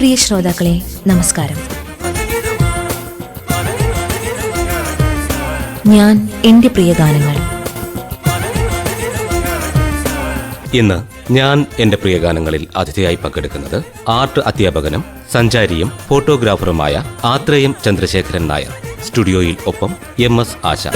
പ്രിയ ശ്രോതാക്കളെ നമസ്കാരം. ഞാൻ എൻ്റെ പ്രിയ ഗാനങ്ങൾ. ഇന്ന് ഞാൻ എൻ്റെ പ്രിയ ഗാനങ്ങളിൽ അതിഥിയായി പങ്കെടുക്കുന്നത് ആർട്ട് അധ്യാപകനും സഞ്ചാരിയും ഫോട്ടോഗ്രാഫറുമായ ആത്രേയം ചന്ദ്രശേഖരൻ നായർ. സ്റ്റുഡിയോയിൽ ഒപ്പം MS ആശ.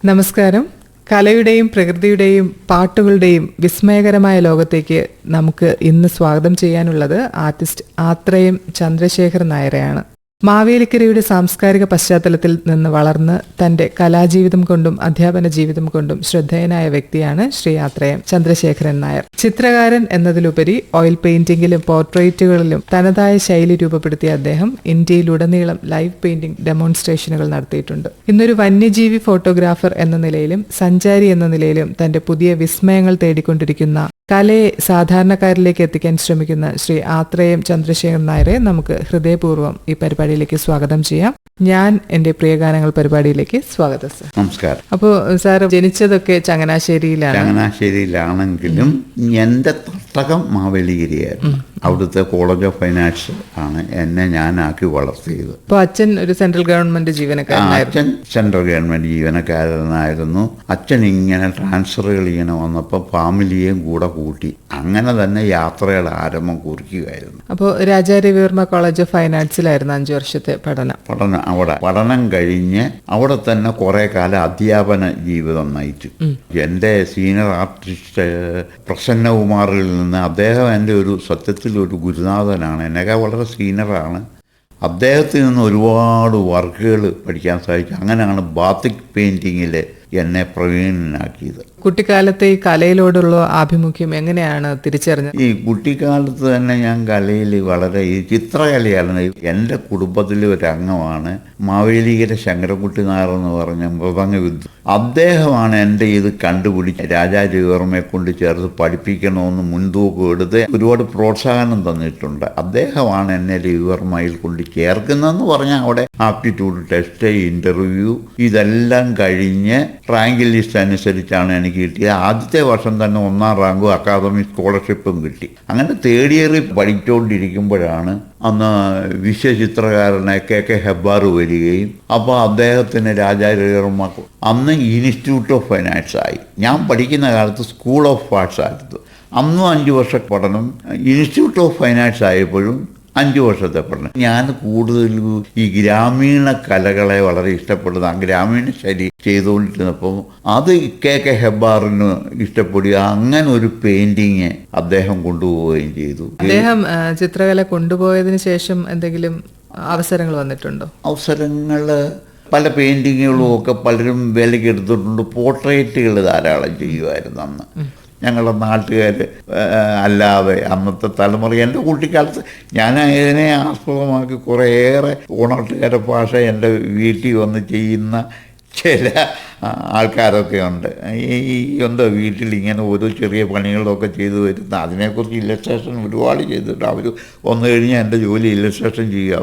നമസ്കാരം. കലയുടെയും പ്രകൃതിയുടെയും പാട്ടുകളുടെയും വിസ്മയകരമായ ലോകത്തേക്ക് നമുക്ക് ഇന്ന് സ്വാഗതം ചെയ്യാനുള്ളത് ആർട്ടിസ്റ്റ് ആത്രേയം ചന്ദ്രശേഖരൻ നായരെയാണ്. മാവേലിക്കരയുടെ സാംസ്കാരിക പശ്ചാത്തലത്തിൽ നിന്ന് വളർന്ന് തന്റെ കലാജീവിതം കൊണ്ടും അധ്യാപന ജീവിതം കൊണ്ടും ശ്രദ്ധേയനായ വ്യക്തിയാണ് ശ്രീ ആത്രേയം ചന്ദ്രശേഖരൻ നായർ. ചിത്രകാരൻ എന്നതിലുപരി ഓയിൽ പെയിന്റിംഗിലും പോർട്രേറ്റുകളിലും തനതായ ശൈലി രൂപപ്പെടുത്തിയ അദ്ദേഹം ഇന്ത്യയിലുടനീളം ലൈവ് പെയിന്റിംഗ് ഡെമോൺസ്ട്രേഷനുകൾ നടത്തിയിട്ടുണ്ട്. ഇന്നൊരു വന്യജീവി ഫോട്ടോഗ്രാഫർ എന്ന നിലയിലും സഞ്ചാരി എന്ന നിലയിലും തന്റെ പുതിയ വിസ്മയങ്ങൾ തേടിക്കൊണ്ടിരിക്കുന്ന കലയെ സാധാരണക്കാരിലേക്ക് എത്തിക്കാൻ ശ്രമിക്കുന്ന ശ്രീ ആത്രേയം ചന്ദ്രശേഖരൻ നായരെ നമുക്ക് ഹൃദയപൂർവ്വം ഈ പരിപാടിയിലേക്ക് സ്വാഗതം ചെയ്യാം. ഞാൻ എൻ്റെ പ്രിയ ഗാനങ്ങൾ പരിപാടിയിലേക്ക് സ്വാഗതം സർ. നമസ്കാരം. അപ്പോൾ സാർ ജനിച്ചതൊക്കെ ചങ്ങനാശ്ശേരിയിലാണെങ്കിലും എൻ്റെ തട്ടകം മാവേലിഗിരിയായിരുന്നു. അവിടുത്തെ കോളേജ് ഓഫ് ഫൈൻ ആർട്സ് ആണ് എന്നെ ഞാനാക്കി വളർത്തിയത്. അപ്പോൾ അച്ഛൻ ഒരു സെൻട്രൽ ഗവൺമെന്റ് ജീവനക്കാരനായിരുന്നു. അച്ഛൻ സെൻട്രൽ ഗവൺമെന്റ് ജീവനക്കാരനായിരുന്നു. അച്ഛൻ ഇങ്ങനെ ട്രാൻസ്ഫറുകൾ ഇങ്ങനെ വന്നപ്പോൾ ഫാമിലിയെയും കൂടെ കൂട്ടി അങ്ങനെ തന്നെ യാത്രയുടെ ആരംഭം കുറിക്കുകയായിരുന്നു. അപ്പോൾ രാജാരവിവർമ്മ കോളേജ് ഓഫ് ഫൈൻ ആർട്സിലായിരുന്നു 5 വർഷത്തെ പഠനം. അവിടെ പഠനം കഴിഞ്ഞ് അവിടെ തന്നെ കുറെ കാലം അധ്യാപന ജീവിതം നയിച്ചു. എൻ്റെ സീനിയർ ആർട്ടിസ്റ്റ് പ്രസന്നകുമാറിൽ നിന്ന് അദ്ദേഹം എൻ്റെ ഒരു സത്യത്തിൽ ഒരു ഗുരുനാഥനാണ്. എന്നൊക്കെ വളരെ സീനിയറാണ്. അദ്ദേഹത്തിൽ നിന്ന് ഒരുപാട് വർക്കുകൾ പഠിക്കാൻ സാധിച്ചു. അങ്ങനെയാണ് ബാത്തിക് പെയിൻറ്റിങ്ങിൽ എന്നെ പ്രവീണനാക്കിയത്. കുട്ടിക്കാലത്തെ ഈ കലയിലോടുള്ള ആഭിമുഖ്യം എങ്ങനെയാണ് തിരിച്ചറിഞ്ഞത്? ഈ കുട്ടിക്കാലത്ത് തന്നെ ഞാൻ കലയിൽ വളരെ ഈ ചിത്രകലയാണ്. എൻ്റെ കുടുംബത്തിലെ ഒരു അംഗമാണ് മാവേലിക്കര ശങ്കരൻകുട്ടി നായർ എന്ന് പറഞ്ഞ മൃദംഗ വിദ്വാൻ. അദ്ദേഹമാണ് എൻ്റെ ഇത് കണ്ടുപിടിച്ച് രാജാരവിവർമ്മയെ കൊണ്ട് ചേർത്ത് പഠിപ്പിക്കണമെന്ന് മുൻതൂക്കം എടുത്ത് ഒരുപാട് പ്രോത്സാഹനം തന്നിട്ടുണ്ട്. അദ്ദേഹമാണ് എന്നെ രവിവർമ്മയിൽ കൊണ്ട് ചേർക്കുന്നതെന്ന് പറഞ്ഞാൽ അവിടെ ആപ്റ്റിറ്റ്യൂഡ് ടെസ്റ്റ്, ഇൻ്റർവ്യൂ ഇതെല്ലാം കഴിഞ്ഞ് റാങ്ക് ലിസ്റ്റ് അനുസരിച്ചാണ് എനിക്ക് കിട്ടിയത്. ആദ്യത്തെ വർഷം തന്നെ 1ാം റാങ്കും അക്കാദമി സ്കോളർഷിപ്പും കിട്ടി. അങ്ങനെ തേർഡ് ഇയറിൽ പഠിച്ചുകൊണ്ടിരിക്കുമ്പോഴാണ് അന്ന് വിശ്വചിത്രകാരനെ KK ഹെബ്ബാർ വരികയും അപ്പോൾ അദ്ദേഹത്തിന് രാജാരവിവർമ്മ അന്ന് ഇൻസ്റ്റിറ്റ്യൂട്ട് ഓഫ് ഫൈൻ ആർട്സ് ആയി. ഞാൻ പഠിക്കുന്ന കാലത്ത് സ്കൂൾ ഓഫ് ആർട്സ് ആയിരുന്നു. അന്നും 5 വർഷ പഠനം. ഇൻസ്റ്റിറ്റ്യൂട്ട് ഓഫ് ഫൈൻ ആർട്സ് ആയപ്പോഴും 5 വർഷത്തെ പഠനം. ഞാൻ കൂടുതലും ഈ ഗ്രാമീണ കലകളെ വളരെ ഇഷ്ടപ്പെടുന്ന ഗ്രാമീണ ശൈലി ചെയ്തുകൊണ്ടിരുന്നപ്പോൾ അത് KK ഹെബ്ബാറിന് ഇഷ്ടപ്പെടുക. അങ്ങനെ ഒരു പെയിന്റിങ് അദ്ദേഹം കൊണ്ടുപോവുകയും ചെയ്തു. അദ്ദേഹം ചിത്രകല കൊണ്ടുപോയതിനു ശേഷം എന്തെങ്കിലും അവസരങ്ങൾ വന്നിട്ടുണ്ടോ? അവസരങ്ങൾ പല പെയിന്റിങ്ങുകളും ഒക്കെ പലരും വിലയ്ക്ക് എടുത്തിട്ടുണ്ട്. പോർട്രേറ്റുകൾ ധാരാളം ചെയ്യുമായിരുന്നു അന്ന് ഞങ്ങളുടെ നാട്ടുകാർ. അല്ലാതെ അന്നത്തെ തലമുറ എൻ്റെ കുട്ടിക്കാലത്ത് ഞാൻ അതിനെ ആസ്പദമാക്കി കുറേയേറെ ഓണാട്ടുകാരുടെ ഭാഷ എൻ്റെ വീട്ടിൽ വന്ന് ചെയ്യുന്ന ചില ആൾക്കാരൊക്കെ ഉണ്ട്. വീട്ടിൽ ഇങ്ങനെ ഓരോ ചെറിയ പണികളൊക്കെ ചെയ്തു വരുന്ന അതിനെക്കുറിച്ച് ഇല്ലസ്ട്രേഷൻ ഒരുപാട് ചെയ്തിട്ട് അവർ വന്നു കഴിഞ്ഞാൽ എൻ്റെ ജോലി ഇല്ലസ്ട്രേഷൻ ചെയ്യുക,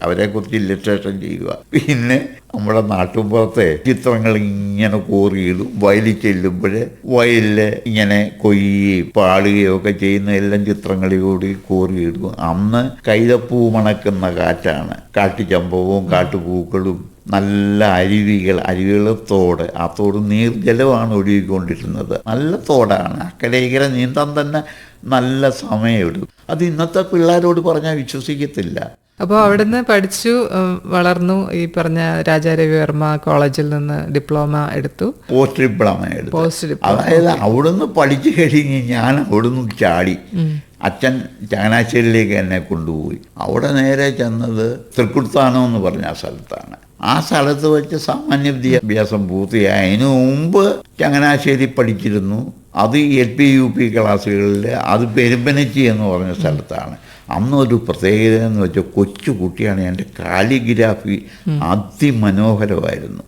അവരെക്കുറിച്ച് ഇല്ലസ്ട്രേഷൻ ചെയ്യുക. പിന്നെ നമ്മുടെ നാട്ടുമ്പുറത്തെ ചിത്രങ്ങൾ ഇങ്ങനെ കോറിയിടും. വയലിൽ ചെല്ലുമ്പോൾ വയലിൽ ഇങ്ങനെ കൊയ്യുകയും പാടുകയും ഒക്കെ ചെയ്യുന്ന എല്ലാം ചിത്രങ്ങളിലൂടെ കോറിയിടും. അന്ന് കൈതപ്പൂ മണക്കുന്ന കാറ്റാണ്. കാട്ടുചമ്പവും കാട്ടുപൂക്കളും നല്ല അരുവികൾ തോട്. ആ തോട് നീർജലമാണ് ഒഴുകിക്കൊണ്ടിരുന്നത്. നല്ല തോടാണ്. അക്കരയിക്കര നീന്താൻ തന്നെ നല്ല സമയമെടുക്കും. അത് ഇന്നത്തെ പിള്ളേരോട് പറഞ്ഞാൽ വിശ്വസിക്കത്തില്ല. അപ്പോൾ അവിടുന്ന് പഠിച്ചു വളർന്നു. ഈ പറഞ്ഞ രാജാരവിവർമ്മ കോളേജിൽ നിന്ന് ഡിപ്ലോമ എടുത്തു. പോസ്റ്റ് ഡിപ്ലോമ എടുത്തു. അതായത് അവിടുന്ന് പഠിച്ചു കഴിഞ്ഞ് ഞാൻ അവിടുന്ന് ചാടി. അച്ഛൻ ചങ്ങനാശ്ശേരിയിലേക്ക് എന്നെ കൊണ്ടുപോയി. അവിടെ നേരെ ചെന്നത് തൃക്കുടുത്താനം എന്ന് പറഞ്ഞ ആ സ്ഥലത്താണ്. ആ സ്ഥലത്ത് വെച്ച് സാമാന്യ വിദ്യാഭ്യാസം പൂർത്തിയായി. അതിനു മുമ്പ് ചങ്ങനാശ്ശേരി പഠിച്ചിരുന്നു. അത് LP UP ക്ലാസ്സുകളിൽ. അത് പെരുമ്പനച്ചി എന്ന് പറഞ്ഞ സ്ഥലത്താണ്. അന്നൊരു പ്രത്യേകത എന്ന് വെച്ചാൽ കൊച്ചു കുട്ടിയാണ്. എൻ്റെ കാലിഗ്രാഫി അതിമനോഹരമായിരുന്നു.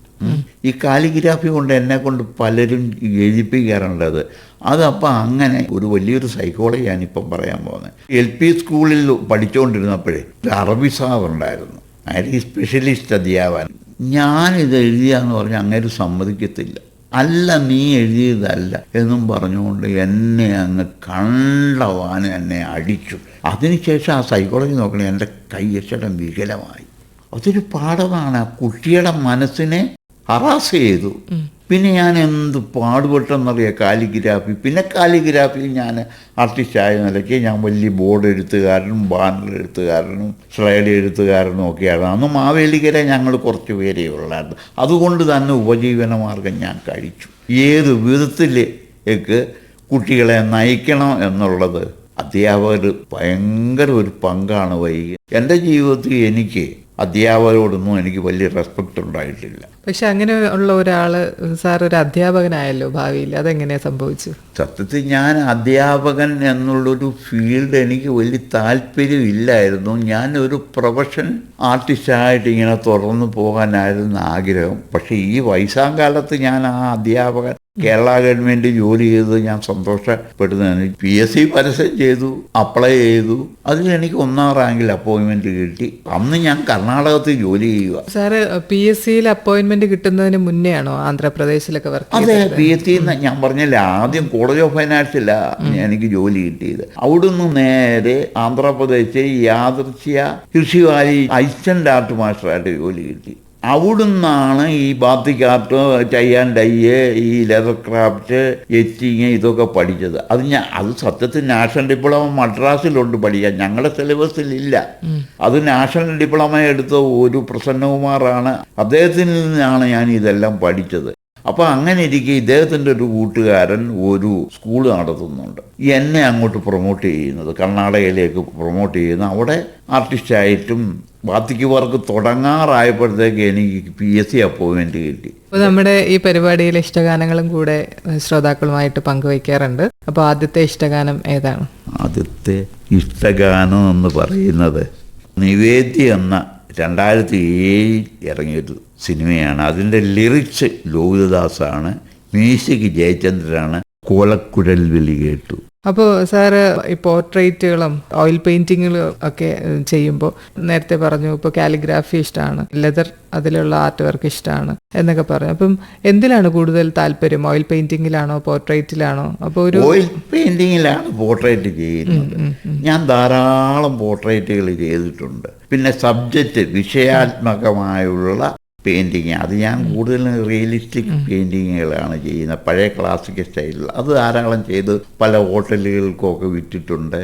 ഈ കാലിഗ്രാഫി കൊണ്ട് എന്നെ കൊണ്ട് പലരും എഴുതിപ്പിക്കാറുണ്ടത്. അതപ്പോൾ അങ്ങനെ ഒരു വലിയൊരു സൈക്കോളജി ഞാനിപ്പം പറയാൻ പോകുന്നത്. LP സ്കൂളിൽ പഠിച്ചുകൊണ്ടിരുന്നപ്പോഴേ ഒരു അറബി സാറുണ്ടായിരുന്നു. അയാൾ ഈ സ്പെഷ്യലിസ്റ്റ് അധ്യാപകൻ. ഞാനിത് എഴുതിയാന്ന് പറഞ്ഞാൽ അങ്ങനെ സമ്മതിക്കത്തില്ല. അല്ല, നീ എഴുതിയതല്ല എന്നും പറഞ്ഞുകൊണ്ട് എന്നെ അങ്ങ് കണ്ടവാനും എന്നെ അടിച്ചു. അതിനുശേഷം ആ സൈക്കോളജി നോക്കണേ, എൻ്റെ കൈയക്ഷരം വികലമായി. അതൊരു പാഠമാണ്. ആ കുട്ടിയുടെ മനസ്സിനെ ഹറാസ് ചെയ്തു. പിന്നെ ഞാൻ എന്ത് പാടുപെട്ടെന്നറിയാം കാലിഗ്രാഫി. പിന്നെ കാലിഗ്രാഫിയിൽ ഞാൻ ആർട്ടിസ്റ്റായ നിലയ്ക്ക് ഞാൻ വലിയ ബോർഡ് എഴുത്തുകാരനും ബാനർ എഴുത്തുകാരനും സ്ലൈഡ് എഴുത്തുകാരനും ഒക്കെയാണ്. അന്ന് മാവേലിക്കര ഞങ്ങൾ കുറച്ച് പേരേ ഉള്ളായിരുന്നു. അതുകൊണ്ട് തന്നെ ഉപജീവന മാർഗം ഞാൻ കഴിച്ചു. ഏത് വിധത്തിലേക്ക് കുട്ടികളെ നയിക്കണം എന്നുള്ളത് അധ്യാപകർ ഭയങ്കര ഒരു പങ്കാണ് വഹിക്കുക. എൻ്റെ ജീവിതത്തിൽ എനിക്ക് അധ്യാപകരോടൊന്നും എനിക്ക് വലിയ റെസ്പെക്റ്റ് ഉണ്ടായിട്ടില്ല. പക്ഷെ അങ്ങനെ ഉള്ള ഒരാള് സാർ ഒരു അധ്യാപകനായല്ലോ ഭാവിയിൽ, അതെങ്ങനെയാ സംഭവിച്ചു? സത്യത്തിൽ ഞാൻ അധ്യാപകൻ എന്നുള്ളൊരു ഫീൽഡ് എനിക്ക് വലിയ താല്പര്യമില്ലായിരുന്നു. ഞാനൊരു പ്രൊഫഷൻ ആർട്ടിസ്റ്റായിട്ട് ഇങ്ങനെ തുടർന്ന് പോകാനായിരുന്നു ആഗ്രഹം. പക്ഷേ ഈ വയസ്സാം കാലത്ത് ഞാൻ ആ അധ്യാപകൻ കേരള ഗവൺമെൻറ് ജോലി ചെയ്ത് ഞാൻ സന്തോഷപ്പെടുന്നതാണ്. PSC പരസ്യം ചെയ്തു, അപ്ലൈ ചെയ്തു. അതിൽ എനിക്ക് 1ാം റാങ്കിൽ അപ്പോയിൻമെൻറ്റ് കിട്ടി. അന്ന് ഞാൻ കർണാടകത്തിൽ ജോലി ചെയ്യുക. സാറ് PSCയിൽ അപ്പോയിൻമെന്റ് കിട്ടുന്നതിന് മുന്നേ ആണോ ആന്ധ്രാപ്രദേശിലൊക്കെ വർക്ക് അതെ, PSC ഞാൻ പറഞ്ഞില്ല, ആദ്യം കോളേജ് ഓഫ് ഫൈനാൻസിലാണ് എനിക്ക് ജോലി കിട്ടിയത്. അവിടുന്ന് നേരെ ആന്ധ്രാപ്രദേശ് യാദൃശ്യ കൃഷിവാലി അസിസ്റ്റന്റ് ആർട്ട് മാസ്റ്ററായിട്ട് ജോലി കിട്ടി. അവിടുന്നാണ് ഈ batik art, tie and dye, ഈ ലെതർ ക്രാഫ്റ്റ്, എച്ചിങ് ഇതൊക്കെ പഠിച്ചത്. അത് സത്യത്തിൽ നാഷണൽ ഡിപ്ലോമ മദ്രാസിലുണ്ട് പഠിക്കാൻ, ഞങ്ങളുടെ സിലബസിലില്ല. അത് നാഷണൽ ഡിപ്ലോമ എടുത്ത ഒരു പ്രസന്നകുമാറാണ്, അദ്ദേഹത്തിൽ നിന്നാണ് ഞാൻ ഇതെല്ലാം പഠിച്ചത്. അപ്പോൾ അങ്ങനെ ഇരിക്കെ ഇദ്ദേഹത്തിൻ്റെ ഒരു കൂട്ടുകാരൻ ഒരു സ്കൂൾ നടത്തുന്നുണ്ട്, എന്നെ അങ്ങോട്ട് പ്രൊമോട്ട് ചെയ്യുന്നത്, കർണാടകയിലേക്ക് പ്രൊമോട്ട് ചെയ്യുന്നത്. അവിടെ ആർട്ടിസ്റ്റായിട്ടും ബാത്തിക്ക് വർക്ക് തുടങ്ങാറായപ്പോഴത്തേക്ക് എനിക്ക് PSC അപ്പോയിൻമെൻറ്റ് കിട്ടി. അപ്പോൾ നമ്മുടെ ഈ പരിപാടിയിലെ ഇഷ്ടഗാനങ്ങളും കൂടെ ശ്രോതാക്കളുമായിട്ട് പങ്കുവയ്ക്കാറുണ്ട്. അപ്പോൾ ആദ്യത്തെ ഇഷ്ടഗാനം ഏതാണ്? ആദ്യത്തെ ഇഷ്ടഗാനം എന്ന് പറയുന്നത് നിവേദ്യ എന്ന 2007 ഇറങ്ങിയൊരു സിനിമയാണ്. അതിൻ്റെ ലിറിക്സ് ലോഹിതദാസാണ്, മ്യൂസിക് ജയചന്ദ്രനാണ്. കോലക്കുഴൽ വിളി കേട്ടു. അപ്പോൾ സാറ് ഈ പോർട്രേറ്റുകളും ഓയിൽ പെയിന്റിങ്ങുകളും ഒക്കെ ചെയ്യുമ്പോൾ നേരത്തെ പറഞ്ഞു ഇപ്പോൾ കാലിഗ്രാഫി ഇഷ്ടമാണ്, ലെതർ അതിലുള്ള ആർട്ട് വർക്ക് ഇഷ്ടമാണ് എന്നൊക്കെ പറഞ്ഞു. അപ്പം എന്തിലാണ് കൂടുതൽ താല്പര്യം, ഓയിൽ പെയിന്റിങ്ങിലാണോ പോർട്രേറ്റിലാണോ? അപ്പോൾ ഒരു ഓയിൽ പെയിന്റിങ്ങിലാണ് പോർട്രേറ്റ് ചെയ്യുന്നത്. ഞാൻ ധാരാളം പോർട്രേറ്റുകൾ ചെയ്തിട്ടുണ്ട്. പിന്നെ സബ്ജക്റ്റ് വിഷയാത്മകമായുള്ള പെയിൻറ്റിങ്, അത് ഞാൻ കൂടുതലും റിയലിസ്റ്റിക് പെയിൻറ്റിങ്ങുകളാണ് ചെയ്യുന്നത്, പഴയ ക്ലാസിക്കൽ സ്റ്റൈലിൽ. അത് ധാരാളം ചെയ്ത് പല ഹോട്ടലുകൾക്കൊക്കെ വിറ്റിട്ടുണ്ട്.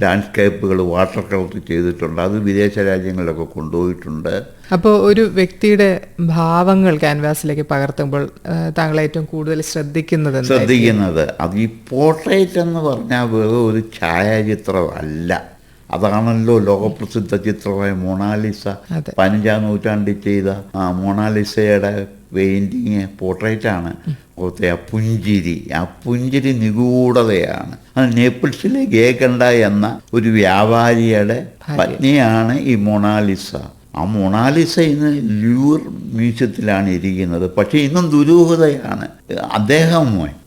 ലാൻഡ്സ്കേപ്പുകൾ വാട്ടർ കളർ ചെയ്തിട്ടുണ്ട്, അത് വിദേശ രാജ്യങ്ങളിലൊക്കെ കൊണ്ടുപോയിട്ടുണ്ട്. അപ്പോൾ ഒരു വ്യക്തിയുടെ ഭാവങ്ങൾ ക്യാൻവാസിലേക്ക് പകർത്തുമ്പോൾ താങ്കൾ ഏറ്റവും കൂടുതൽ ശ്രദ്ധിക്കുന്നത് അത് ഈ പോർട്രേറ്റ് എന്ന് പറഞ്ഞാൽ വെറും ഒരു ഛായാചിത്രമല്ല. അതാണല്ലോ ലോകപ്രസിദ്ധ ചിത്രമായ മൊണാലിസ. 15ാം നൂറ്റാണ്ടിൽ ചെയ്ത മൊണാലിസയുടെ പെയിൻറ്റിങ് പോർട്രേറ്റാണ്. ആ പുഞ്ചിരി നിഗൂഢതയാണ്. അത് നേപ്പിൾസിലെ ഗേക്കണ്ട എന്ന ഒരു വ്യാപാരിയുടെ പത്നിയാണ് ഈ മൊണാലിസ. ആ മൊണാലിസ ഇന്ന് ലൂർ മ്യൂസിയത്തിലാണ് ഇരിക്കുന്നത്. പക്ഷേ ഇന്നും ദുരൂഹതയാണ്. അദ്ദേഹം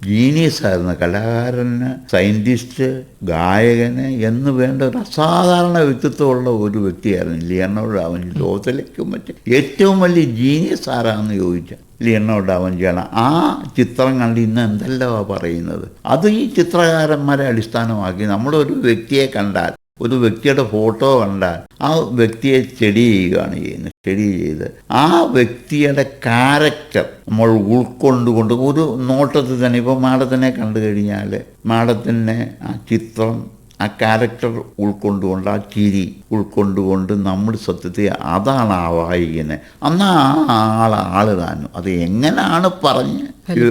ജീനിയസായിരുന്നു, കലാകാരന്, സയൻറ്റിസ്റ്റ്, ഗായകന് എന്ന് വേണ്ട ഒരു അസാധാരണ വ്യക്തിത്വമുള്ള ഒരു വ്യക്തിയായിരുന്നു ലിയനാർഡോ ഡാ വിഞ്ചി. ലോകത്തിലേക്കും മറ്റും ഏറ്റവും വലിയ ജീനിയസ് ആരാണെന്ന് ചോദിച്ചാൽ ലിയനാർഡോ ഡാ വിഞ്ചിയാണ്. ആ ചിത്രം കണ്ട് ഇന്ന് എന്തെല്ലാം പറയുന്നത്. അത് ഈ ചിത്രകാരന്മാരെ അടിസ്ഥാനമാക്കി നമ്മളൊരു വ്യക്തിയെ കണ്ടാൽ, ഒരു വ്യക്തിയുടെ ഫോട്ടോ കണ്ടാൽ ആ വ്യക്തിയെ സ്റ്റഡി ചെയ്യുകയാണ് ചെയ്യുന്നത്. സ്റ്റഡി ചെയ്ത് ആ വ്യക്തിയുടെ ക്യാരക്ടർ നമ്മൾ ഉൾക്കൊണ്ടുകൊണ്ട് ഒരു നോട്ടത്തിൽ തന്നെ, ഇപ്പോൾ മാഡത്തിനെ കണ്ടു കഴിഞ്ഞാൽ മാഡത്തിൻ്റെ ആ ചിത്രം, ആ ക്യാരക്ടർ ഉൾക്കൊണ്ടുകൊണ്ട്, ആ ചിരി ഉൾക്കൊണ്ടുകൊണ്ട് നമ്മൾ സത്യത്തിൽ അതാണ് ആ വായിക്കുന്നത്. എന്നാൽ ആ ആള് താനും അത് എങ്ങനെയാണ് പറഞ്ഞ്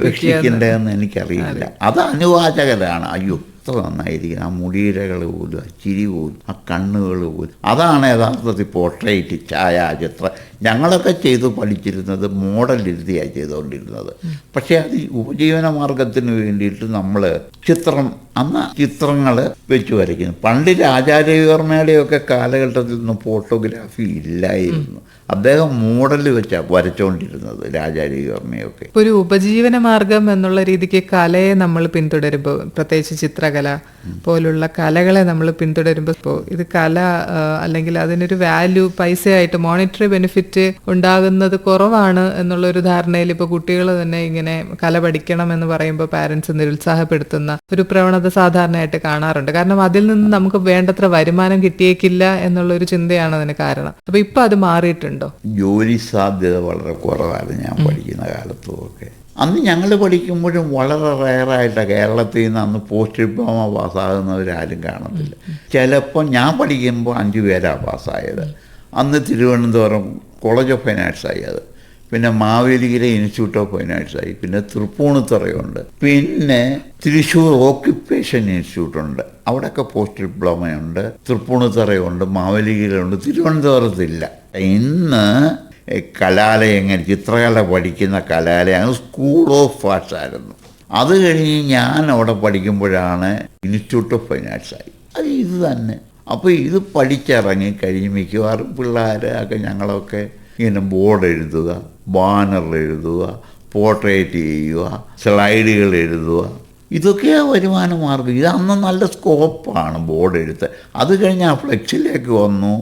രക്ഷിക്കേണ്ടതെന്ന് എനിക്കറിയില്ല. അത് അനുവാചകരാണ്. അയ്യോ എത്ര നന്നായിരിക്കും, ആ മുടിയിഴകൾ പോലും, ആ ചിരി പോലും, ആ കണ്ണുകൾ പോലും. അതാണ് യഥാർത്ഥത്തിൽ പോർട്രേറ്റ്, ഛായാചിത്രം. ഞങ്ങളൊക്കെ ചെയ്ത് പഠിച്ചിരുന്നത് മോഡൽ ഇരുത്തിയാണ് ചെയ്തുകൊണ്ടിരുന്നത്. പക്ഷേ അത് ഉപജീവന മാർഗത്തിന് വേണ്ടിയിട്ട് നമ്മൾ അന്ന് ചിത്രങ്ങൾ വെച്ച് വരയ്ക്കുന്നു. പണ്ട് രാജാരവിവർമ്മയുടെയൊക്കെ കാലഘട്ടത്തിൽ നിന്നും ഫോട്ടോഗ്രാഫി ഇല്ലായിരുന്നു. അദ്ദേഹം മോഡൽ വെച്ചാണ് വരച്ചുകൊണ്ടിരുന്നത് രാജാരിവർമ്മയൊക്കെ. ഇപ്പൊ ഒരു ഉപജീവന മാർഗം എന്നുള്ള രീതിക്ക് കലയെ നമ്മൾ പിന്തുടരുമ്പോൾ, പ്രത്യേകിച്ച് ചിത്രകല പോലുള്ള കലകളെ നമ്മൾ പിന്തുടരുമ്പോൾ, ഇപ്പോൾ ഇത് കല അല്ലെങ്കിൽ അതിനൊരു വാല്യൂ, പൈസയായിട്ട് മോണിറ്ററി ബെനിഫിറ്റ് ഉണ്ടാകുന്നത് കുറവാണ് എന്നുള്ളൊരു ധാരണയിൽ ഇപ്പോൾ കുട്ടികൾ തന്നെ ഇങ്ങനെ കല പഠിക്കണം എന്ന് പറയുമ്പോൾ പാരന്റ്സ് നിരുത്സാഹപ്പെടുത്തുന്ന ഒരു പ്രവണത സാധാരണയായിട്ട് കാണാറുണ്ട്. കാരണം അതിൽ നിന്ന് നമുക്ക് വേണ്ടത്ര വരുമാനം കിട്ടിയേക്കില്ല എന്നുള്ളൊരു ചിന്തയാണ് അതിന് കാരണം. അപ്പൊ ഇപ്പൊ അത് മാറിയിട്ടുണ്ടോ? ജോലി സാധ്യത വളരെ കുറവാണ് ഞാൻ പഠിക്കുന്ന കാലത്തുമൊക്കെ. അന്ന് ഞങ്ങൾ പഠിക്കുമ്പോഴും വളരെ റയറായിട്ടാണ്. കേരളത്തിൽ നിന്ന് അന്ന് പോസ്റ്റ് ഡിപ്ലോമ പാസ്സാകുന്നവരാരും കാണത്തില്ല. ചിലപ്പോൾ ഞാൻ പഠിക്കുമ്പോൾ 5 പേരാണ് പാസ്സായത്. അന്ന് തിരുവനന്തപുരം കോളേജ് ഓഫ് ഫൈൻ ആർട്സായി, അത് പിന്നെ മാവേലിക്കര ഇൻസ്റ്റിറ്റ്യൂട്ട് ഓഫ് ഫൈൻ ആർട്സായി, പിന്നെ തൃപ്പൂണിത്തുറയുണ്ട്, പിന്നെ തൃശ്ശൂർ ഓക്യുപ്പേഷൻ ഇൻസ്റ്റിറ്റ്യൂട്ടുണ്ട്, അവിടെയൊക്കെ പോസ്റ്റ് ഡിപ്ലോമയുണ്ട്. തൃപ്പൂണിത്തുറയുണ്ട്, മാവേലിക്കരയുണ്ട്, തിരുവനന്തപുരത്തില്ല. ഇന്ന് കലാലയങ്ങൾ, ചിത്രകല പഠിക്കുന്ന കലാലയം സ്കൂൾ ഓഫ് ആർട്സ് ആയിരുന്നു. അത് കഴിഞ്ഞ് ഞാൻ അവിടെ പഠിക്കുമ്പോഴാണ് ഇൻസ്റ്റിറ്റ്യൂട്ട് ഓഫ് ഫൈൻ ആർട്സായി. അത് ഇത് തന്നെ. അപ്പോൾ ഇത് പഠിച്ചിറങ്ങി കഴിഞ്ഞ് മിക്കവാറും പിള്ളേരൊക്കെ ഞങ്ങളൊക്കെ ഇങ്ങനെ ബോർഡ് എഴുതുക, ബാനർ എഴുതുക, പോർട്രേറ്റ് ചെയ്യുക, സ്ലൈഡുകൾ എഴുതുക, ഇതൊക്കെയാണ് വരുമാന മാർഗം. ഇത് അന്ന് നല്ല സ്കോപ്പാണ് ബോർഡ് എഴുത്ത്. അത് കഴിഞ്ഞ് ആ ഫ്ലെക്സിലേക്ക് വന്നു,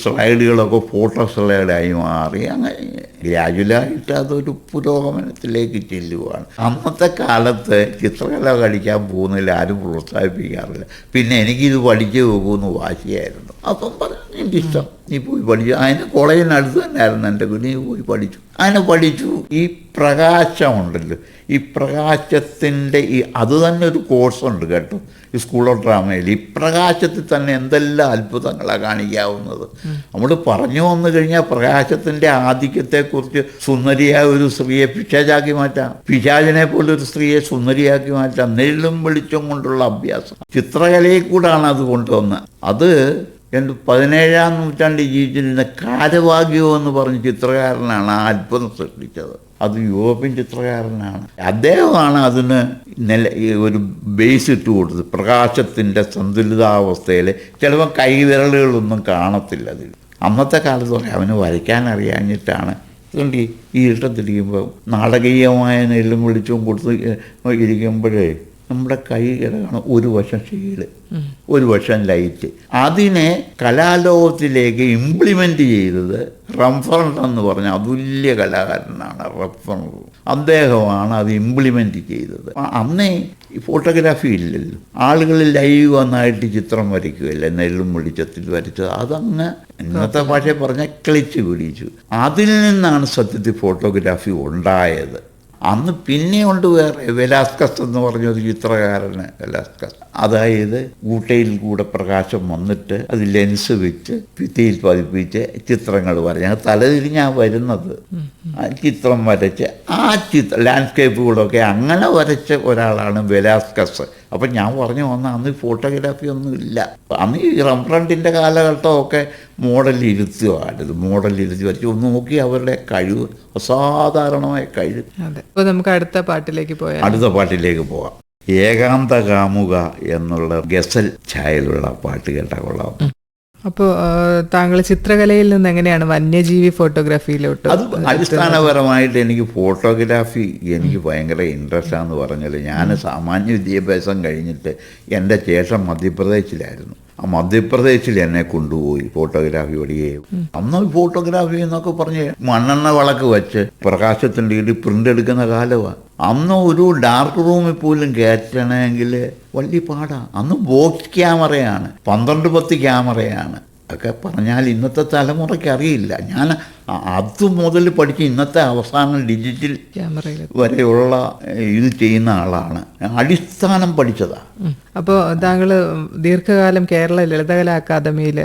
സ്ലൈഡുകളൊക്കെ ഫോട്ടോ സ്ലൈഡായി മാറി. അങ്ങനെ ഗ്രാജുവലായിട്ട് അതൊരു പുരോഗമനത്തിലേക്ക് ചെല്ലുകയാണ്. അന്നത്തെ കാലത്ത് ചിത്രകല കളിക്കാൻ പോകുന്നില്ല, ആരും പ്രോത്സാഹിപ്പിക്കാറില്ല. പിന്നെ എനിക്കിത് പഠിച്ചു പോകുമെന്ന് വാശിയായിരുന്നു. അപ്പം പറഞ്ഞു, എനിക്ക് ഇഷ്ടം, നീ പോയി പഠിച്ചു. അതിന് കോളേജിനടുത്ത് തന്നെയായിരുന്നു എൻ്റെ വീട്. നീ പോയി പഠിച്ചു. അങ്ങനെ പഠിച്ചു. ഈ പ്രകാശമുണ്ടല്ലോ, ഈ പ്രകാശത്തിൻ്റെ അത് തന്നെ ഒരു കോഴ്സുണ്ട് കേട്ടോ ഈ സ്കൂൾ ഓഫ് ഡ്രാമയിൽ. ഈ പ്രകാശത്തിൽ തന്നെ എന്തെല്ലാം അത്ഭുതങ്ങളാണ് കാണിക്കാവുന്നത്. നമ്മൾ പറഞ്ഞു വന്നു കഴിഞ്ഞാൽ പ്രകാശത്തിൻ്റെ ആധിക്യത്തെക്കുറിച്ച് സുന്ദരിയായ ഒരു സ്ത്രീയെ പിശാചാക്കി മാറ്റാം, പിശാചിനെ പോലെ ഒരു സ്ത്രീയെ സുന്ദരിയാക്കി മാറ്റാം. നെല്ലും വെളിച്ചം കൊണ്ടുള്ള അഭ്യാസം ചിത്രകലയിൽ കൂടാണ് അത് കൊണ്ടുവന്നത്. അത് 17-ാം നൂറ്റാണ്ടിൽ ജീവിച്ചിരുന്ന കാരവാഗ്യോ എന്ന് പറഞ്ഞ ചിത്രകാരനാണ് ആ അത്ഭുതം സൃഷ്ടിച്ചത്. അത് യൂറോപ്യൻ ചിത്രകാരനാണ്. അദ്ദേഹമാണ് അതിന് ഒരു ബേസ് ഇട്ട് കൊടുത്തത്. പ്രകാശത്തിൻ്റെ സന്തുലിതാവസ്ഥയിൽ ചിലപ്പോൾ കൈവിരലുകളൊന്നും കാണത്തില്ല അതിൽ. അന്നത്തെ കാലത്ത് അവന് വരയ്ക്കാൻ അറിയാഞ്ഞിട്ടാണ്. അതുകൊണ്ട് ഈ ഇഷ്ടത്തിരിക്കുമ്പോൾ നാടകീയമായ നെല്ലും വെളിച്ചവും കൊടുത്ത് ഇരിക്കുമ്പോഴേ നമ്മുടെ കൈ കിടക്കണം, ഒരു വശം ഷെയ്ഡ്, ഒരു വശം ലൈറ്റ്. അതിനെ കലാലോകത്തിലേക്ക് ഇംപ്ലിമെൻ്റ് ചെയ്തത് റംഫറണ്ട് എന്ന് പറഞ്ഞ അതുല്യ കലാകാരനാണ് റംഫറണ്ട്. അദ്ദേഹമാണ് അത് ഇംപ്ലിമെൻ്റ് ചെയ്തത്. അന്നേ ഈ ഫോട്ടോഗ്രാഫി ഇല്ലല്ലോ, ആളുകൾ ലൈവ് വന്നായിട്ട് ചിത്രം വരയ്ക്കുകയല്ല, നെല്ലും വെളിച്ചത്തിൽ വരച്ചത്. അതങ്ങ് ഇന്നത്തെ ഭാഷ പറഞ്ഞാൽ ക്ലിച്ച് പിടിച്ചു. അതിൽ നിന്നാണ് സത്യത്തിൽ ഫോട്ടോഗ്രാഫി ഉണ്ടായത്. അന്ന് പിന്നെയുണ്ട് വേറെ വെലാസ്കസ് എന്ന് പറഞ്ഞൊരു ചിത്രകാരന്, വെലാസ്കസ്. അതായത് ഊട്ടയിൽ കൂടെ പ്രകാശം വന്നിട്ട് അത് ലെൻസ് വെച്ച് ഭിത്തിയിൽ പതിപ്പിച്ച് ചിത്രങ്ങൾ വരച്ച് തലതിരിഞ്ഞാണ് വരുന്നത്. ആ ചിത്രം വരച്ച് ആ ലാൻഡ്സ്കേപ്പുകളൊക്കെ അങ്ങനെ വരച്ച ഒരാളാണ് വെലാസ്കസ്. അപ്പം ഞാൻ പറഞ്ഞു വന്ന അന്ന് ഫോട്ടോഗ്രാഫി ഒന്നും ഇല്ല. അന്ന് ഈ റംബ്രണ്ടിൻ്റെ കാലഘട്ടമൊക്കെ മോഡലിരുത്തുകയാണിത്. മോഡലിരുത്തി വരച്ച് ഒന്ന് നോക്കി അവരുടെ കഴിവ്, അസാധാരണമായ കഴിവ്. അപ്പോൾ നമുക്ക് അടുത്ത പാട്ടിലേക്ക് പോകാം. ഏകാന്ത കാമുക എന്നുള്ള ഗസൽ ഛായയിലുള്ള പാട്ട് കേട്ടാൽ കൊള്ളാം. അപ്പോൾ താങ്കൾ ചിത്രകലയിൽ നിന്ന് എങ്ങനെയാണ് വന്യജീവി ഫോട്ടോഗ്രാഫിയിലോട്ട്? അത് അടിസ്ഥാനപരമായിട്ട് എനിക്ക് ഫോട്ടോഗ്രാഫി എനിക്ക് ഭയങ്കര ഇൻട്രസ്റ്റ് ആണെന്ന് പറഞ്ഞാൽ, ഞാൻ സാമാന്യ വിദ്യാഭ്യാസം കഴിഞ്ഞിട്ട് എൻ്റെ ശേഷം മധ്യപ്രദേശിലായിരുന്നു. ആ മധ്യപ്രദേശിൽ എന്നെ കൊണ്ടുപോയി ഫോട്ടോഗ്രാഫി പഠിക്കുകയും. അന്ന് ഫോട്ടോഗ്രാഫി എന്നൊക്കെ പറഞ്ഞ് മണ്ണെണ്ണ വിളക്ക് വെച്ച് പ്രകാശത്തിൻ്റെ ഇടി പ്രിൻ്റ് എടുക്കുന്ന കാലമാണ്. അന്ന് ഒരു ഡാർക്ക് റൂമിൽ പോലും കയറ്റണമെങ്കിൽ വലിയ പാടാണ്. അന്ന് ബോക്സ് ക്യാമറയാണ്, 12-10 ക്യാമറയാണ്. ഒക്കെ പറഞ്ഞാൽ ഇന്നത്തെ തലമുറയ്ക്ക് അറിയില്ല. ഞാൻ അത് മുതൽ പഠിച്ച് ഇന്നത്തെ അവസാനം ഡിജിറ്റൽ ക്യാമറ വരെയുള്ള ഇത് ചെയ്യുന്ന ആളാണ്. അടിസ്ഥാനം പഠിച്ചതാണ്. അപ്പോൾ താങ്കൾ ദീർഘകാലം കേരള ലളിതകലാ അക്കാദമിയിൽ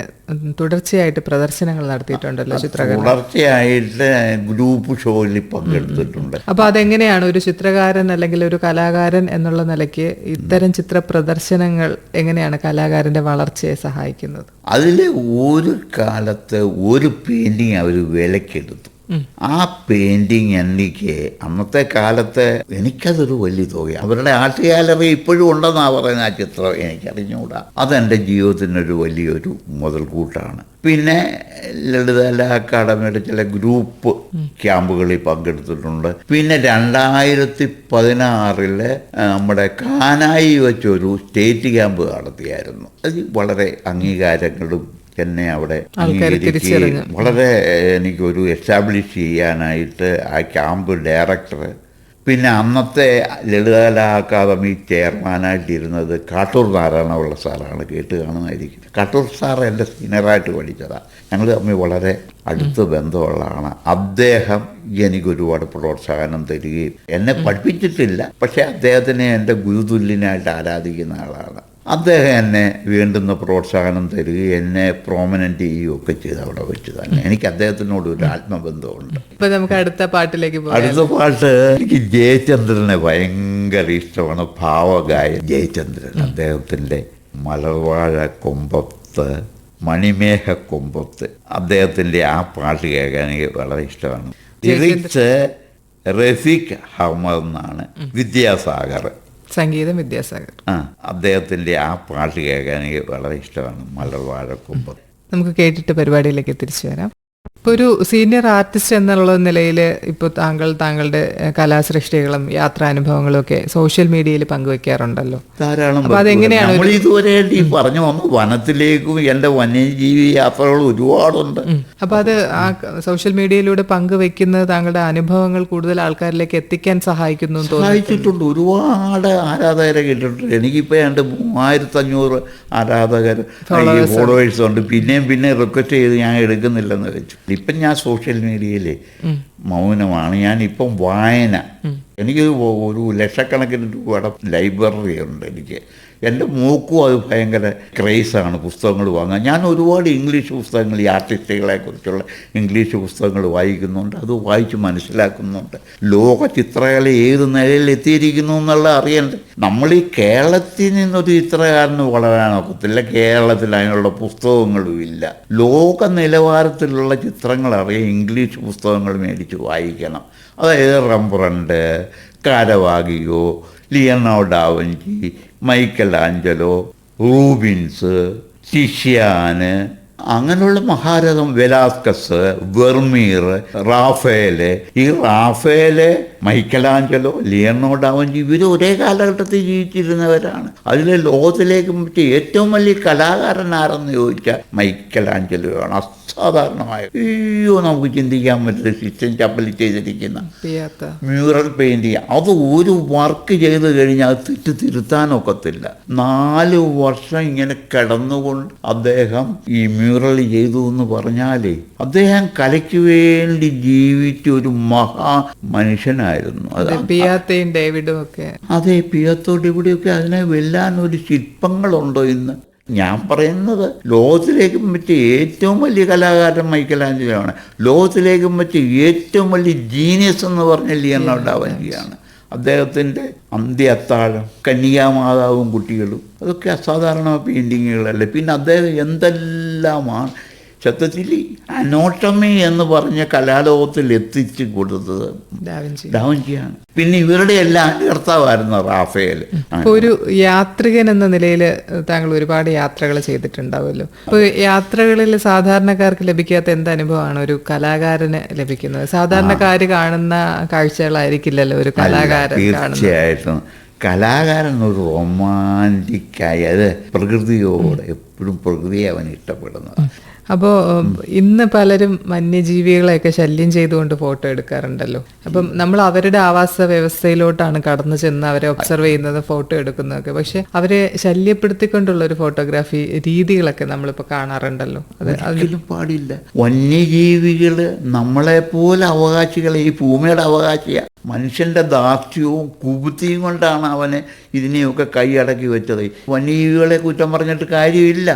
തുടർച്ചയായിട്ട് പ്രദർശനങ്ങൾ നടത്തിയിട്ടുണ്ടല്ലോ ചിത്രകല? തുടർച്ചയായിട്ട് ഗ്രൂപ്പ് ഷോയിൽ പങ്കെടുത്തിട്ടുണ്ട്. അപ്പോൾ അതെങ്ങനെയാണ് ഒരു ചിത്രകാരൻ അല്ലെങ്കിൽ ഒരു കലാകാരൻ എന്നുള്ള നിലയ്ക്ക് ഇത്തരം ചിത്ര പ്രദർശനങ്ങൾ എങ്ങനെയാണ് കലാകാരൻ്റെ വളർച്ചയെ സഹായിക്കുന്നത്? അതിൽ ഒരു കാലത്ത് ഒരു പെയിൻറ്റിങ് അവർ വിലക്കെടുത്തു. ആ പെയിന്റിങ് എനിക്ക് അന്നത്തെ കാലത്ത് എനിക്കതൊരു വലിയ തുക. അവരുടെ ആർട്ട് ഗാലറി ഇപ്പോഴും ഉണ്ടെന്നാണ് പറയുന്ന ആ ചിത്രം, എനിക്കറിഞ്ഞുകൂടാ. അതെൻ്റെ ജീവിതത്തിനൊരു വലിയൊരു മുതൽക്കൂട്ടാണ്. പിന്നെ ലളിതകലാ അക്കാദമിയുടെ ചില ഗ്രൂപ്പ് ക്യാമ്പുകളിൽ പങ്കെടുത്തിട്ടുണ്ട്. പിന്നെ 2016 നമ്മുടെ കാനായി വെച്ചൊരു സ്റ്റേറ്റ് ക്യാമ്പ് നടത്തിയായിരുന്നു. അത് വളരെ അംഗീകാരങ്ങളും എന്നെ അവിടെ അംഗീകരിക്കുകയും വളരെ എനിക്കൊരു എസ്റ്റാബ്ലിഷ് ചെയ്യാനായിട്ട് ആ ക്യാമ്പ് ഡയറക്ടർ, പിന്നെ അന്നത്തെ ലളിതകലാ അക്കാദമി ചെയർമാനായിട്ടിരുന്നത് കാട്ടൂർ നാരായണപിള്ള സാറാണ്. കേട്ട് കാണുമായിരിക്കും. കാട്ടൂർ സാർ എൻ്റെ സീനിയറായിട്ട് പഠിച്ചതാണ്. ഞങ്ങൾ തമ്മിൽ വളരെ അടുത്ത ബന്ധമുള്ളതാണ്. അദ്ദേഹം എനിക്കൊരുപാട് പ്രോത്സാഹനം തരികയും എന്നെ പഠിപ്പിച്ചിട്ടില്ല, പക്ഷേ അദ്ദേഹത്തിനെ എൻ്റെ ഗുരുതുല്യനായിട്ട് ആരാധിക്കുന്ന ആളാണ്. അദ്ദേഹം എന്നെ വേണ്ടുന്ന പ്രോത്സാഹനം തരികയും എന്നെ പ്രോമിനൻ്റ് ചെയ്യുകയൊക്കെ ചെയ്ത് അവിടെ വെച്ച് തന്നെ. എനിക്ക് അദ്ദേഹത്തിനോട് ഒരു ആത്മബന്ധമുണ്ട്. ഇപ്പൊ നമുക്ക് അടുത്ത പാട്ടിലേക്ക് പോകാം. അടുത്ത പാട്ട് എനിക്ക് ജയചന്ദ്രനെ ഭയങ്കര ഇഷ്ടമാണ്. ഭാവഗായൻ ജയചന്ദ്രൻ. അദ്ദേഹത്തിൻ്റെ മലർവാഴ കൊമ്പത്ത്, മണിമേഘ കൊമ്പത്ത്, അദ്ദേഹത്തിൻ്റെ ആ പാട്ട് കേൾക്കാൻ എനിക്ക് വളരെ ഇഷ്ടമാണ്. ലിറിക്സ് റഫീഖ് അഹമ്മദ് എന്നാണ്, വിദ്യാസാഗർ സംഗീതം വിദ്യാസാഗർ. അദ്ദേഹത്തിൻ്റെ ആ പാട്ട് കേൾക്കാൻ എനിക്ക് വളരെ ഇഷ്ടമാണ്, മലർവാഴ കൊമ്പത്ത്. നമുക്ക് കേട്ടിട്ട് പരിപാടിയിലേക്ക് തിരിച്ചു വരാം. ഇപ്പോൾ ഒരു സീനിയർ ആർട്ടിസ്റ്റ് എന്നുള്ള നിലയിൽ ഇപ്പോൾ താങ്കളുടെ കലാസൃഷ്ടികളും യാത്രാനുഭവങ്ങളും ഒക്കെ സോഷ്യൽ മീഡിയയിൽ പങ്കുവെക്കാറുണ്ടല്ലോ. ധാരാളം. അപ്പോൾ അതെങ്ങനെയാണ്? നമ്മൾ ഇതുവരെ ഈ പറഞ്ഞു വന്നു വനത്തിലേക്കും എൻ്റെ വന്യജീവി യാത്രകൾ ഒരുപാടുണ്ട്. അപ്പോൾ അത് ആ സോഷ്യൽ മീഡിയയിലൂടെ പങ്കുവെക്കുന്നത് താങ്കളുടെ അനുഭവങ്ങൾ കൂടുതൽ ആൾക്കാരിലേക്ക് എത്തിക്കാൻ സഹായിക്കുന്നു. സഹായിച്ചിട്ടുണ്ട്. ഒരുപാട് ആരാധകരെ കിട്ടിയിട്ടുണ്ട്. എനിക്കിപ്പോൾ എൻ്റെ 3500 ആരാധകർ ഫോളോവേഴ്സ് ഉണ്ട്. പിന്നെ റിക്വസ്റ്റ് ചെയ്ത് ഞാൻ എടുക്കുന്നില്ലെന്ന് വെച്ചു. ഇപ്പം ഞാൻ സോഷ്യൽ മീഡിയയിൽ മൗനമാണ്. ഞാനിപ്പം വായന, എനിക്ക് ഒരു ലക്ഷക്കണക്കിന് രൂപയുടെ ലൈബ്രറി ഉണ്ട് എനിക്ക്. എൻ്റെ മൂക്കും അത് ഭയങ്കര ക്രേസാണ് പുസ്തകങ്ങൾ വാങ്ങാൻ. ഞാൻ ഒരുപാട് ഇംഗ്ലീഷ് പുസ്തകങ്ങൾ, ഈ ആർട്ടിസ്റ്റുകളെക്കുറിച്ചുള്ള ഇംഗ്ലീഷ് പുസ്തകങ്ങൾ വായിക്കുന്നുണ്ട്. അത് വായിച്ച് മനസ്സിലാക്കുന്നുണ്ട്. ലോക ചിത്രകല ഏത് നിലയിൽ എത്തിയിരിക്കുന്നു എന്നുള്ള അറിയണ്ടേ. നമ്മൾ ഈ കേരളത്തിൽ നിന്നൊരു ചിത്രകാരന് വളരാനൊക്കത്തില്ല. കേരളത്തിൽ അതിനുള്ള പുസ്തകങ്ങളും ഇല്ല. ലോക നിലവാരത്തിലുള്ള ചിത്രങ്ങൾ അറിയാൻ ഇംഗ്ലീഷ് പുസ്തകങ്ങൾ മേടിച്ച് വായിക്കണം. അതായത് റംബ്രണ്ട്, കാരവാഗിയോ, ലിയനാർഡോ ഡാവിഞ്ചി, മൈക്കൽ ആഞ്ചലോ, റൂബിൻസ്, ടിഷ്യാന്, അങ്ങനെയുള്ള മഹാരഥം, വെലാസ്കസ്, വെർമീർ, റാഫേല്. ഈ റാഫേല്, മൈക്കലാഞ്ചലോ, ലിയനാർഡോ ഡാവിഞ്ചി ഇവർ ഒരേ കാലഘട്ടത്തിൽ ജീവിച്ചിരുന്നവരാണ്. അതിലെ ലോകത്തിലേക്ക് പറ്റിയ ഏറ്റവും വലിയ കലാകാരൻ ആരെന്ന് ചോദിച്ചാൽ മൈക്കലാഞ്ചലോ ആണ്. അസാധാരണമായ നമുക്ക് ചിന്തിക്കാൻ പറ്റില്ല സിസ്റ്റം ചപ്പലി ചെയ്തിരിക്കുന്ന മ്യൂറൽ പെയിൻറ്റിങ്. അത് ഒരു വർക്ക് ചെയ്ത് കഴിഞ്ഞാൽ അത് തിരുത്താനൊക്കത്തില്ല. 4 വർഷം ഇങ്ങനെ കിടന്നുകൊണ്ട് അദ്ദേഹം ഈ മ്യൂറൽ ചെയ്തു എന്ന് പറഞ്ഞാലേ അദ്ദേഹം കലയ്ക്ക് വേണ്ടി ജീവിച്ച ഒരു മഹാ മനുഷ്യനായിരുന്നു. പിയാത്തയും ഡേവിഡും ഒക്കെ. അതെ, പിയാത്തോ ഡേവിഡൊക്കെ അതിനെ വെല്ലാൻ ഒരു ശില്പങ്ങളുണ്ടോ ഇന്ന്? ഞാൻ പറയുന്നത് ലോകത്തിലേക്കും പറ്റിയ ഏറ്റവും വലിയ കലാകാരൻ മൈക്കലാഞ്ചലോ ആണ്. ലോകത്തിലേക്കും പറ്റിയ ഏറ്റവും വലിയ ജീനിയസ് എന്ന് പറഞ്ഞ ലിയനാർഡോ ഡാവിഞ്ചിയാണ്. അദ്ദേഹത്തിൻ്റെ അന്ത്യ അത്താഴം, കന്യാമാതാവും കുട്ടികളും, അതൊക്കെ അസാധാരണ പെയിൻറ്റിങ്ങുകളല്ലേ. പിന്നെ അദ്ദേഹം എന്തെല്ലാമാണ് സത്യത്തിൽ അനോട്ടമി എന്ന് പറഞ്ഞ കലാലോകത്തിൽ എത്തിച്ചു കൊടുത്തത് ഡാവിഞ്ചിയാണ്. പിന്നെ ഇവരുടെ എല്ലാം കർത്താവായിരുന്നു റാഫേൽ. ഒരു യാത്രികൻ എന്ന നിലയിൽ താങ്കൾ ഒരുപാട് യാത്രകൾ ചെയ്തിട്ടുണ്ടാവുമല്ലോ. അപ്പോൾ യാത്രകളിൽ സാധാരണക്കാർക്ക് ലഭിക്കാത്ത എന്ത് അനുഭവമാണ് ഒരു കലാകാരന് ലഭിക്കുന്നത്? സാധാരണക്കാർ കാണുന്ന കാഴ്ചകളായിരിക്കില്ലല്ലോ ഒരു കലാകാരൻ. തീർച്ചയായിട്ടും കലാകാരൻ ഒരു റൊമാൻറ്റിക്കായി, അത് പ്രകൃതിയോട് എപ്പോഴും പ്രകൃതിയെ അവൻ ഇഷ്ടപ്പെടുന്നത്. അപ്പോൾ ഇന്ന് പലരും വന്യജീവികളെയൊക്കെ ശല്യം ചെയ്തുകൊണ്ട് ഫോട്ടോ എടുക്കാറുണ്ടല്ലോ. അപ്പം നമ്മൾ അവരുടെ ആവാസ വ്യവസ്ഥയിലോട്ടാണ് കടന്നു ചെന്ന് അവരെ ഒബ്സർവ് ചെയ്യുന്നത്, ഫോട്ടോ എടുക്കുന്നതൊക്കെ. പക്ഷെ അവരെ ശല്യപ്പെടുത്തിക്കൊണ്ടുള്ള ഒരു ഫോട്ടോഗ്രാഫി രീതികളൊക്കെ നമ്മളിപ്പോൾ കാണാറുണ്ടല്ലോ. അത് അതിലും പാടില്ല. വന്യജീവികൾ നമ്മളെപ്പോലെ അവകാശികളെ, ഈ ഭൂമിയുടെ അവകാശിയാണ്. മനുഷ്യൻ്റെ ദാർഢ്യവും കുബുദ്ധിയും കൊണ്ടാണ് അവനെ ഇതിനെയൊക്കെ കൈയടക്കി വെച്ചത്. വന്യജീവികളെ കുറ്റം പറഞ്ഞിട്ട് കാര്യമില്ല.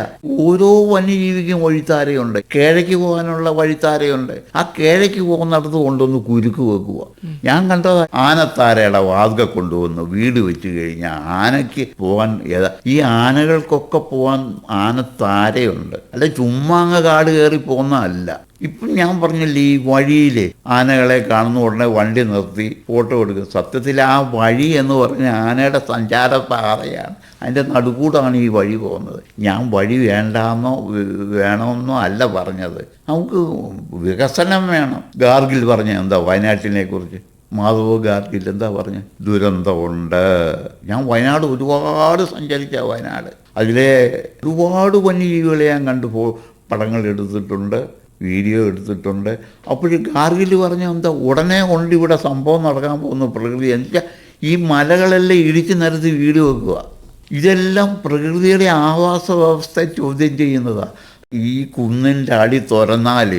ഓരോ വന്യജീവിക്കും വഴിത്താരയുണ്ട്. കിഴക്ക് പോകാനുള്ള വഴിത്താരയുണ്ട്. ആ കിഴക്ക് പോകുന്നിടത്ത് കൊണ്ടൊന്ന് കുരുക്ക് വെക്കുക. ഞാൻ കണ്ടത് ആനത്താരയുടെ വാതിക കൊണ്ടുവന്ന് വീട് വെച്ച് കഴിഞ്ഞാൽ ആനയ്ക്ക് പോകാൻ ഈ ആനകൾക്കൊക്കെ പോകാൻ ആനത്താരയുണ്ട്. അല്ല ചുമ്മാ അങ്ങ് കാട് കയറി പോകുന്നതല്ല. ഇപ്പം ഞാൻ പറഞ്ഞില്ലേ, ഈ വഴിയിൽ ആനകളെ കാണുന്ന ഉടനെ വണ്ടി നിർത്തി ഫോട്ടോ എടുക്കും. സത്യത്തിൽ ആ വഴി എന്ന് പറഞ്ഞ ആനയുടെ സഞ്ചാരപാതയാണ്, അതിൻ്റെ നടുക്കൂടാണ് ഈ വഴി പോകുന്നത്. ഞാൻ വഴി വേണ്ടാന്നോ വേണമെന്നോ അല്ല പറഞ്ഞത്, നമുക്ക് വികസനം വേണം. ഗാർഗിൽ പറഞ്ഞ എന്താ വയനാട്ടിനെ കുറിച്ച്? മാധവ് ഗാർഗിൽ എന്താ പറഞ്ഞ? ദുരന്തമുണ്ട്. ഞാൻ വയനാട് ഒരുപാട് സഞ്ചരിച്ച വയനാട്, അതിലെ ഒരുപാട് വന്യജീവികളെ ഞാൻ പടങ്ങൾ എടുത്തിട്ടുണ്ട്, വീഡിയോ എടുത്തിട്ടുണ്ട്. അപ്പോഴും ഗാർഗിൽ പറഞ്ഞ എന്താ, ഉടനെ കൊണ്ട് ഇവിടെ സംഭവം നടക്കാൻ പോകുന്ന പ്രകൃതി. എന്നുവെച്ചാൽ ഈ മലകളെല്ലാം ഇടിച്ചു നിരത്തി വീട് വെക്കുക, ഇതെല്ലാം പ്രകൃതിയുടെ ആവാസ വ്യവസ്ഥ ചോദ്യം ചെയ്യുന്നതാണ്. ഈ കുന്നിൻ്റെ അടി തുറന്നാൽ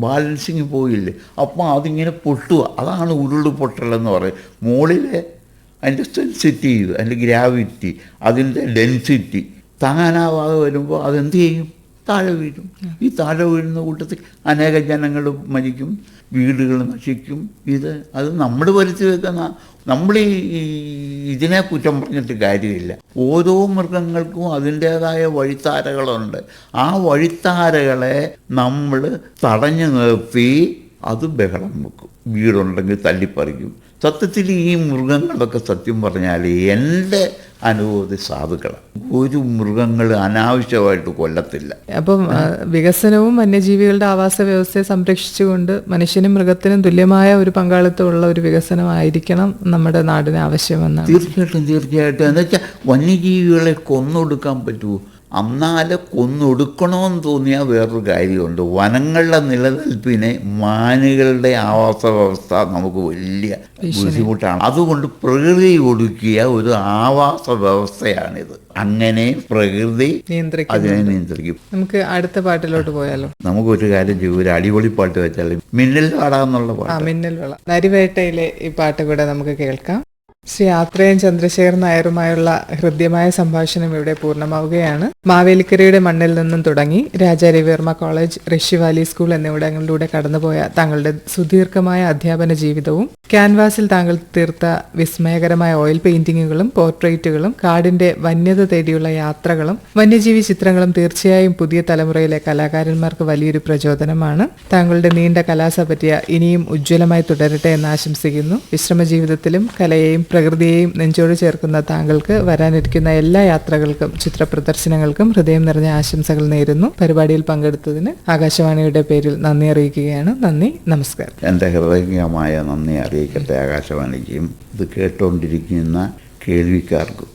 ബാലൻസിങ് പോയില്ലേ, അപ്പോൾ അതിങ്ങനെ പൊട്ടുക. അതാണ് ഉരുൾപൊട്ടലെന്ന് പറയും. മുകളിലെ അതിൻ്റെ സെൻസിറ്റീവ്, അതിൻ്റെ ഗ്രാവിറ്റി, അതിൻ്റെ ഡെൻസിറ്റി താങ്ങാനാവാതെ വരുമ്പോൾ അതെന്ത് ചെയ്യും? താഴെ വീഴും. ഈ താഴെ വീഴുന്ന കൂട്ടത്തിൽ അനേക ജനങ്ങൾ മരിക്കും, വീടുകൾ നശിക്കും. അത് നമ്മൾ വരുത്തി വെക്കുന്ന, നമ്മൾ ഇതിനെ കുറ്റം പറഞ്ഞിട്ട് കാര്യമില്ല. ഓരോ മൃഗങ്ങൾക്കും അതിൻ്റേതായ വഴിത്താരകളുണ്ട്. ആ വഴിത്താരകളെ നമ്മൾ തടഞ്ഞു നിർത്തി അത് ബഹളം വെക്കും. വീടുണ്ടെങ്കിൽ തല്ലിപ്പറിക്കും. സത്യത്തിൽ ഈ മൃഗങ്ങളൊക്കെ സത്യം പറഞ്ഞാൽ എൻ്റെ അനുഭവത്തിൽ സാധുക്കളാണ്. ഒരു മൃഗങ്ങൾ അനാവശ്യമായിട്ട് കൊല്ലത്തില്ല. അപ്പം വികസനവും വന്യജീവികളുടെ ആവാസ വ്യവസ്ഥയെ സംരക്ഷിച്ചുകൊണ്ട് മനുഷ്യനും മൃഗത്തിനും തുല്യമായ ഒരു പങ്കാളിത്തമുള്ള ഒരു വികസനമായിരിക്കണം നമ്മുടെ നാടിന് ആവശ്യമെന്നാണ്. തീർച്ചയായിട്ടും. എന്നുവെച്ചാൽ വന്യജീവികളെ കൊന്നൊടുക്കാൻ പറ്റുമോ? അന്നാലെ കൊന്നൊടുക്കണമെന്ന് തോന്നിയാൽ വേറൊരു കാര്യമുണ്ട്. വനങ്ങളുടെ നിലനിൽപ്പിനെ മാനുകളുടെ ആവാസ വ്യവസ്ഥ നമുക്ക് വലിയ ബുദ്ധിമുട്ടാണ്. അതുകൊണ്ട് പ്രകൃതി ഒടുക്കിയ ഒരു ആവാസ വ്യവസ്ഥയാണിത്. അങ്ങനെ പ്രകൃതി അതിനെ നിയന്ത്രിക്കും. നമുക്ക് അടുത്ത പാട്ടിലോട്ട് പോയാലോ? നമുക്കൊരു കാര്യം ചെയ്യും, ഒരു അടിപൊളി പാട്ട് വെച്ചാൽ മിന്നൽ പാടാന്നുള്ള പാട്ട്. മിന്നൽ വള, നരിവേട്ടയിലെ ഈ പാട്ട് കൂടെ നമുക്ക് കേൾക്കാം. ശ്രീ ആത്രേയൻ ചന്ദ്രശേഖരൻ നായരുമായുള്ള ഹൃദ്യമായ സംഭാഷണം ഇവിടെ പൂർണ്ണമാവുകയാണ്. മാവേലിക്കരയുടെ മണ്ണിൽ നിന്നും തുടങ്ങി രാജാ രവിവർമ്മ കോളേജ്, ഋഷി വാലി സ്കൂൾ എന്നിവിടങ്ങളിലൂടെ കടന്നുപോയ താങ്കളുടെ സുദീർഘമായ അധ്യാപന ജീവിതവും ക്യാൻവാസിൽ താങ്കൾ തീർത്ത വിസ്മയകരമായ ഓയിൽ പെയിന്റിങ്ങുകളും പോർട്രേറ്റുകളും കാടിന്റെ വന്യത തേടിയുള്ള യാത്രകളും വന്യജീവി ചിത്രങ്ങളും തീർച്ചയായും പുതിയ തലമുറയിലെ കലാകാരന്മാർക്ക് വലിയൊരു പ്രചോദനമാണ്. താങ്കളുടെ നീണ്ട കലാസപര്യ ഇനിയും ഉജ്ജ്വലമായി തുടരട്ടെ എന്ന് ആശംസിക്കുന്നു. വിശ്രമ ജീവിതത്തിലും കലയെയും പ്രകൃതിയെയും നെഞ്ചോട് ചേർക്കുന്ന താങ്കൾക്ക് വരാനിരിക്കുന്ന എല്ലാ യാത്രകൾക്കും ചിത്രപ്രദർശനങ്ങൾക്കും ഹൃദയം നിറഞ്ഞ ആശംസകൾ നേരുന്നു. പരിപാടിയിൽ പങ്കെടുത്തതിന് ആകാശവാണിയുടെ പേരിൽ നന്ദി അറിയിക്കുകയാണ്. നന്ദി, നമസ്കാരം. എൻ്റെ ഹൃദയമായ നന്ദി അറിയിക്കട്ടെ ആകാശവാണിക്കും ഇത് കേട്ടുകൊണ്ടിരിക്കുന്ന കേൾവിക്കാർക്കും.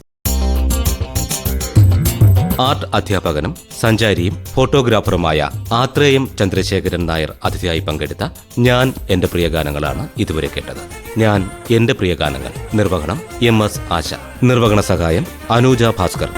ആർട്ട് അധ്യാപകനും സഞ്ചാരിയും ഫോട്ടോഗ്രാഫറുമായ ആത്രേയം ചന്ദ്രശേഖരൻ നായർ അതിഥിയായി പങ്കെടുത്ത ഞാൻ എൻ്റെ പ്രിയഗാനങ്ങളാണ് ഇതുവരെ കേട്ടത്. ഞാൻ എൻ്റെ പ്രിയഗാനങ്ങൾ നിർവഹണം MS ആശ, നിർവഹണ സഹായം അനൂജ ഭാസ്കർ.